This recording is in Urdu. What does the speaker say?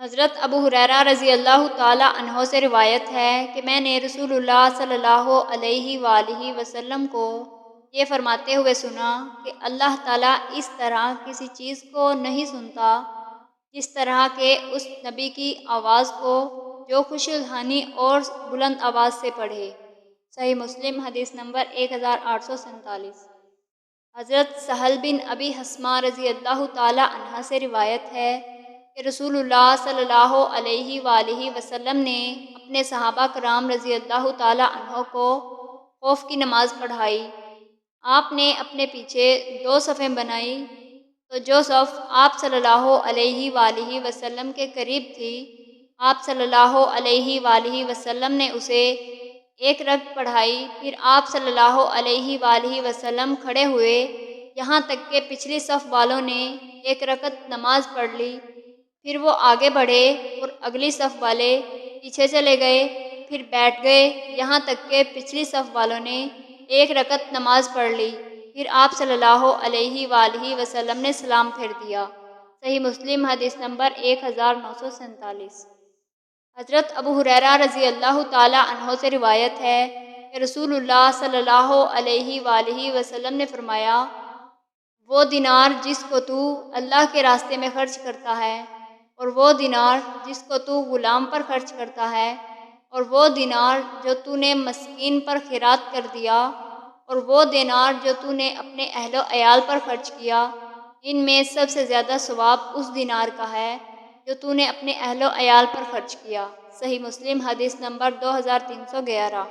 حضرت ابو ہریرہ رضی اللہ تعالیٰ عنہ سے روایت ہے کہ میں نے رسول اللہ صلی اللہ علیہ وآلہ وسلم کو یہ فرماتے ہوئے سنا کہ اللہ تعالیٰ اس طرح کسی چیز کو نہیں سنتا جس طرح کہ اس نبی کی آواز کو جو خوش الحانی اور بلند آواز سے پڑھے۔ صحیح مسلم حدیث نمبر 1847۔ حضرت سہل بن ابی حسمہ رضی اللہ تعالیٰ عنہ سے روایت ہے کہ رسول اللہ صلی اللہ علیہ وآلہ وسلم نے اپنے صحابہ کرام رضی اللہ تعالیٰ عنہ کو خوف کی نماز پڑھائی۔ آپ نے اپنے پیچھے 2 صفیں بنائی تو جو صف آپ صلی اللہ علیہ وآلہ وسلم کے قریب تھی، آپ صلی اللہ علیہ وآلہ وسلم نے اسے 1 رکعت پڑھائی۔ پھر آپ صلی اللہ علیہ وآلہ وسلم کھڑے ہوئے یہاں تک کہ پچھلی صف والوں نے 1 رکعت نماز پڑھ لی۔ پھر وہ آگے بڑھے اور اگلی صف والے پیچھے چلے گئے، پھر بیٹھ گئے یہاں تک کہ پچھلی صف والوں نے 1 رکعت نماز پڑھ لی۔ پھر آپ صلی اللہ علیہ وآلہ وسلم نے سلام پھیر دیا۔ صحیح مسلم حدیث نمبر 1947۔ حضرت ابو ہریرہ رضی اللہ تعالیٰ عنہ سے روایت ہے کہ رسول اللہ صلی اللہ علیہ وآلہ وسلم نے فرمایا، وہ دینار جس کو تو اللہ کے راستے میں خرچ کرتا ہے، اور وہ دینار جس کو تو غلام پر خرچ کرتا ہے، اور وہ دینار جو تو نے مسکین پر خیرات کر دیا، اور وہ دینار جو تو نے اپنے اہل و عیال پر خرچ کیا، ان میں سب سے زیادہ ثواب اس دینار کا ہے جو تو نے اپنے اہل و عیال پر خرچ کیا۔ صحیح مسلم حدیث نمبر 2311۔